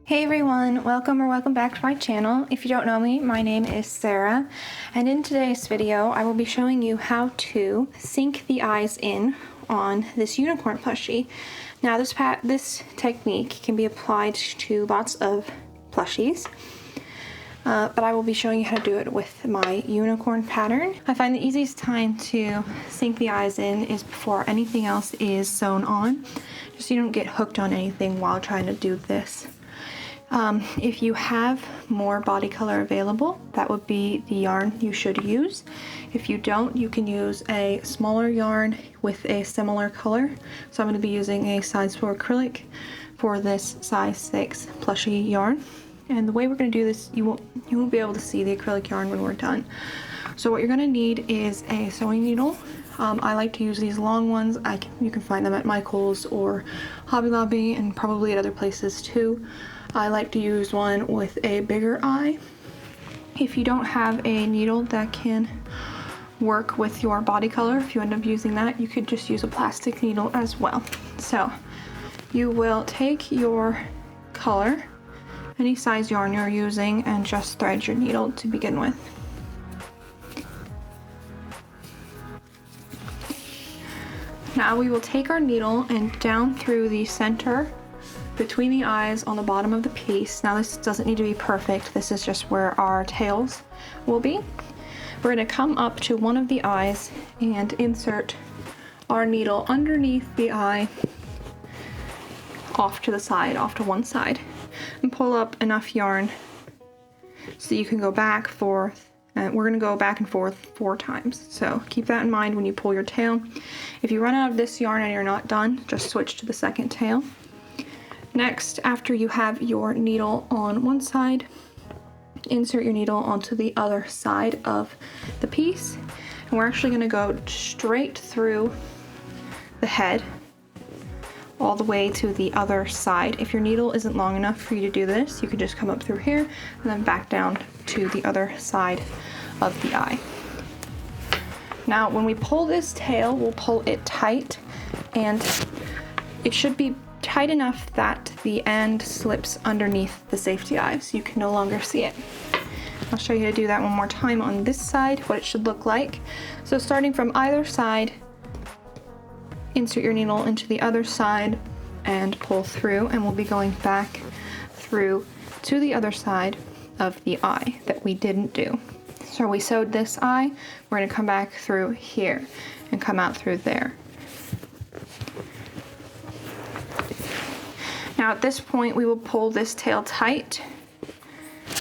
Hey everyone, welcome back to my channel. If you don't know me, my name is Sarah, and in today's video I will be showing you how to sink the eyes in on this unicorn plushie. Now this technique can be applied to lots of plushies, but I will be showing you how to do it with my unicorn pattern. I find the easiest time to sink the eyes in is before anything else is sewn on, just so you don't get hooked on anything while trying to do this. If you have more body color available, that would be the yarn you should use. If you don't, you can use a smaller yarn with a similar color. So I'm going to be using a size 4 acrylic for this size 6 plushy yarn. And the way we're going to do this, you won't be able to see the acrylic yarn when we're done. So what you're going to need is a sewing needle. I like to use these long ones. You can find them at Michael's or Hobby Lobby and probably at other places too. I like to use one with a bigger eye. If you don't have a needle that can work with your body color, if you end up using that, you could just use a plastic needle as well. So you will take your color, any size yarn you're using, and just thread your needle to begin with. Now we will take our needle and down through the center between the eyes on the bottom of the piece. Now this doesn't need to be perfect, this is just where our tails will be. We're going to come up to one of the eyes and insert our needle underneath the eye off to the side, off to one side, and pull up enough yarn so you can go back, forth, and we're going to go back and forth 4 times. So keep that in mind when you pull your tail. If you run out of this yarn and you're not done, just switch to the second tail. Next, after you have your needle on one side, insert your needle onto the other side of the piece. And we're actually going to go straight through the head all the way to the other side. If your needle isn't long enough for you to do this, you could just come up through here and then back down to the other side of the eye. Now, when we pull this tail, we'll pull it tight, and it should be tight enough that the end slips underneath the safety eye so you can no longer see it. I'll show you how to do that one more time on this side, what it should look like. So starting from either side, insert your needle into the other side and pull through, and we'll be going back through to the other side of the eye that we didn't do. So we sewed this eye, we're going to come back through here and come out through there. Now at this point we will pull this tail tight.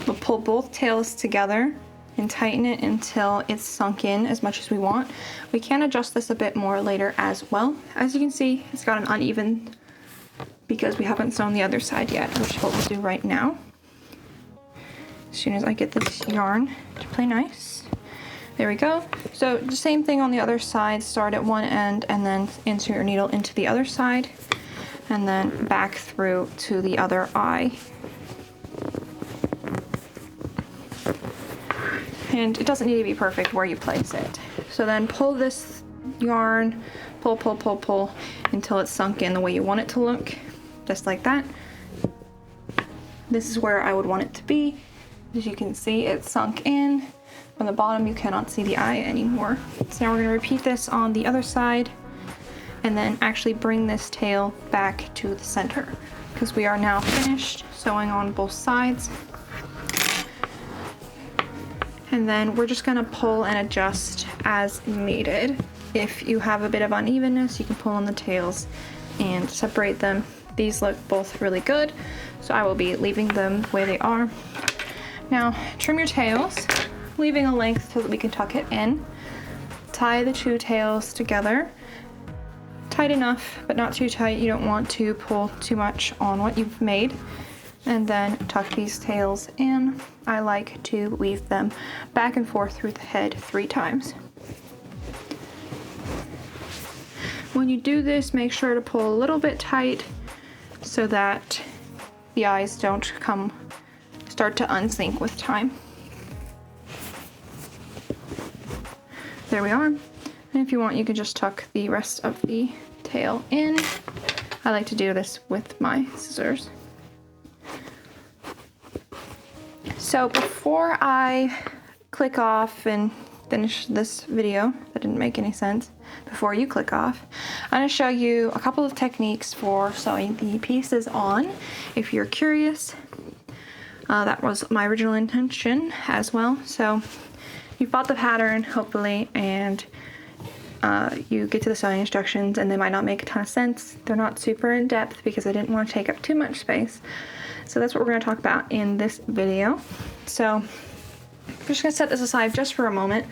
We'll pull both tails together and tighten it until it's sunk in as much as we want. We can adjust this a bit more later as well. As you can see, it's got an uneven because we haven't sewn the other side yet, which is what we'll do right now. As soon as I get this yarn to play nice. There we go. So the same thing on the other side, start at one end and then insert your needle into the other side, and then back through to the other eye. And it doesn't need to be perfect where you place it. So then pull this yarn, pull until it's sunk in the way you want it to look, just like that. This is where I would want it to be. As you can see, it's sunk in. From the bottom, you cannot see the eye anymore. So now we're going to repeat this on the other side, and then actually bring this tail back to the center, because we are now finished sewing on both sides. And then we're just gonna pull and adjust as needed. If you have a bit of unevenness, you can pull on the tails and separate them. These look both really good, so I will be leaving them the way they are. Now, trim your tails, leaving a length so that we can tuck it in. Tie the 2 tails together. Tight enough, but not too tight. You don't want to pull too much on what you've made. And then tuck these tails in. I like to weave them back and forth through the head 3 times. When you do this, make sure to pull a little bit tight so that the eyes don't start to unsync with time. There we are. And if you want, you can just tuck the rest of the tail in. I like to do this with my scissors. So before I click off and finish this video, that didn't make any sense, before you click off, I'm going to show you a couple of techniques for sewing the pieces on. If you're curious, that was my original intention as well. So you bought the pattern, hopefully, and you get to the sewing instructions and they might not make a ton of sense. They're not super in depth because I didn't want to take up too much space. So that's what we're going to talk about in this video. So I'm just going to set this aside just for a moment.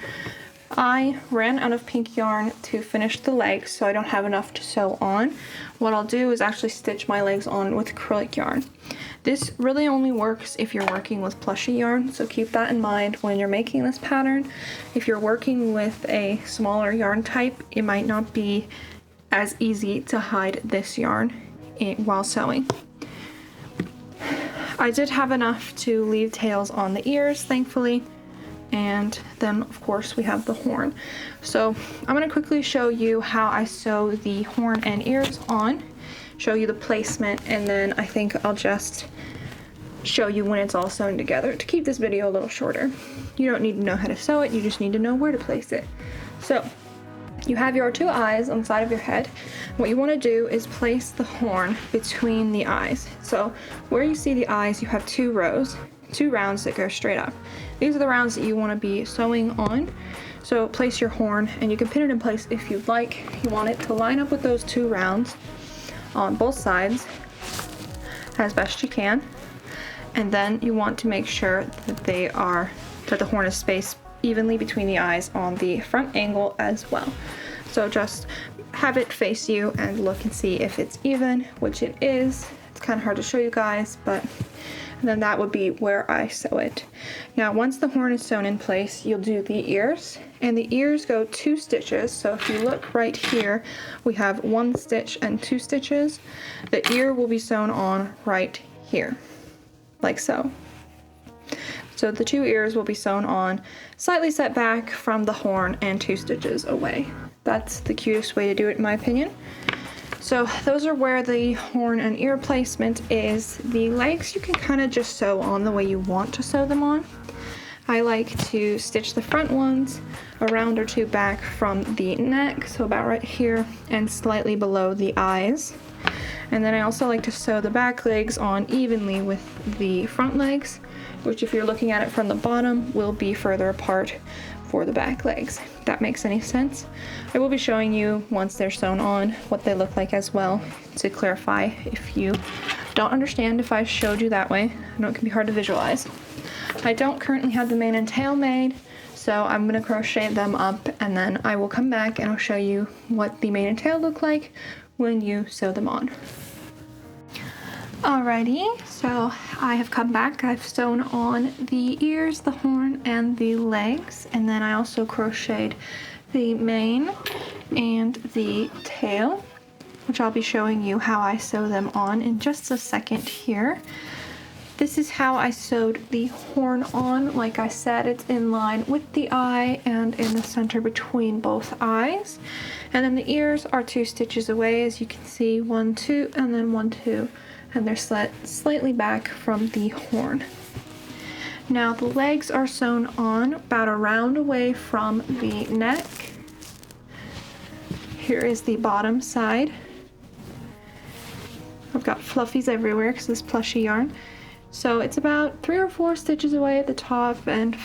I ran out of pink yarn to finish the legs, so I don't have enough to sew on. What I'll do is actually stitch my legs on with acrylic yarn. This really only works if you're working with plushy yarn, so keep that in mind when you're making this pattern. If you're working with a smaller yarn type, it might not be as easy to hide this yarn while sewing. I did have enough to leave tails on the ears, thankfully. And then of course we have the horn. So I'm going to quickly show you how I sew the horn and ears on, show you the placement, and then I think I'll just show you when it's all sewn together to keep this video a little shorter. You don't need to know how to sew it, you just need to know where to place it. So you have your two eyes on the side of your head. What you want to do is place the horn between the eyes. So where you see the eyes, you have two rows, two rounds that go straight up. These are the rounds that you want to be sewing on. So place your horn, and you can pin it in place if you'd like. You want it to line up with those two rounds on both sides as best you can. And then you want to make sure that the horn is spaced evenly between the eyes on the front angle as well. So just have it face you and look and see if it's even, which it is. It's kind of hard to show you guys, but then that would be where I sew it. Now once the horn is sewn in place, you'll do the ears, and the ears go 2 stitches. So if you look right here, we have 1 stitch and 2 stitches. The ear will be sewn on right here, like so. So the 2 ears will be sewn on slightly set back from the horn and 2 stitches away. That's the cutest way to do it in my opinion. So those are where the horn and ear placement is. The legs you can kind of just sew on the way you want to sew them on. I like to stitch the front ones a round or 2 back from the neck, so about right here, and slightly below the eyes. And then I also like to sew the back legs on evenly with the front legs, which if you're looking at it from the bottom will be further apart for the back legs, if that makes any sense. I will be showing you once they're sewn on what they look like as well, to clarify if you don't understand if I showed you that way. I know it can be hard to visualize. I don't currently have the mane and tail made, so I'm going to crochet them up, and then I will come back and I'll show you what the mane and tail look like when you sew them on. Alrighty, so I have come back. I've sewn on the ears, the horn, and the legs, and then I also crocheted the mane and the tail, which I'll be showing you how I sew them on in just a second here. This is how I sewed the horn on. Like I said, it's in line with the eye and in the center between both eyes. And then the ears are 2 stitches away, as you can see, 1, 2, and then 1, 2. And they're slightly back from the horn. Now the legs are sewn on about a round away from the neck. Here is the bottom side. I've got fluffies everywhere because this plushy yarn. So it's about 3 or 4 stitches away at the top, and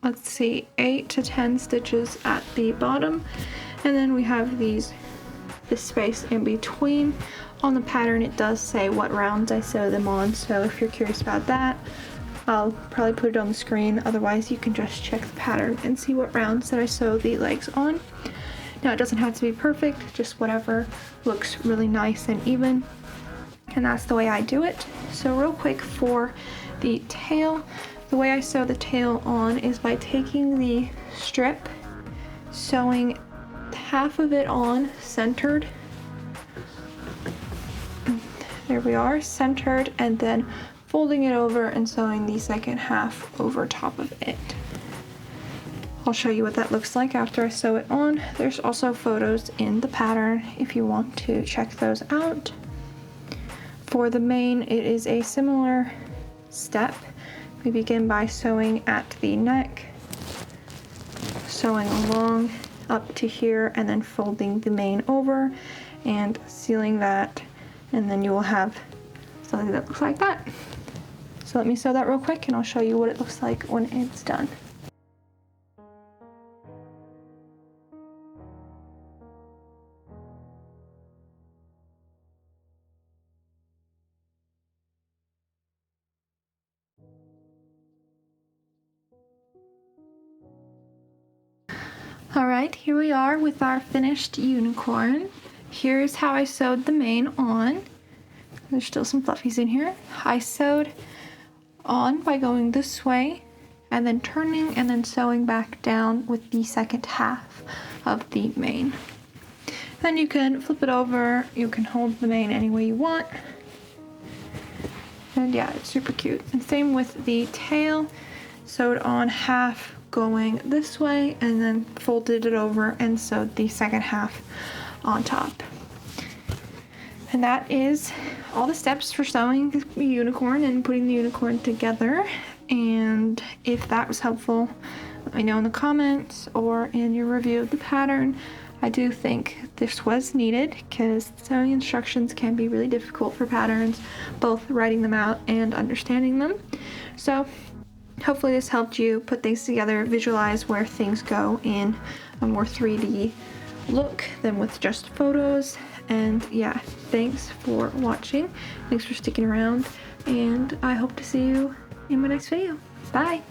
let's see, 8 to 10 stitches at the bottom. And then we have this space in between. On the pattern it does say what rounds I sew them on, so if you're curious about that, I'll probably put it on the screen. Otherwise you can just check the pattern and see what rounds that I sew the legs on. Now it doesn't have to be perfect, just whatever looks really nice and even, and that's the way I do it. So real quick for the tail, the way I sew the tail on is by taking the strip, sewing half of it on centered. There we are, centered, and then folding it over and sewing the second half over top of it. I'll show you what that looks like after I sew it on. There's also photos in the pattern if you want to check those out. For the mane, it is a similar step. We begin by sewing at the neck, sewing along up to here, and then folding the mane over and sealing that, and then you will have something that looks like that. So let me sew that real quick and I'll show you what it looks like when it's done. Alright, here we are with our finished unicorn. Here's how I sewed the mane on. There's still some fluffies in here. I sewed on by going this way and then turning and then sewing back down with the second half of the mane. Then you can flip it over, you can hold the mane any way you want. And yeah, it's super cute. And same with the tail, sewed on half going this way and then folded it over and sewed the second half on top. And that is all the steps for sewing the unicorn and putting the unicorn together. And if that was helpful, let me know in the comments or in your review of the pattern. I do think this was needed because sewing instructions can be really difficult for patterns, both writing them out and understanding them. So hopefully this helped you put things together, visualize where things go in a more 3D look than with just photos. And yeah, thanks for watching, thanks for sticking around, and I hope to see you in my next video. Bye!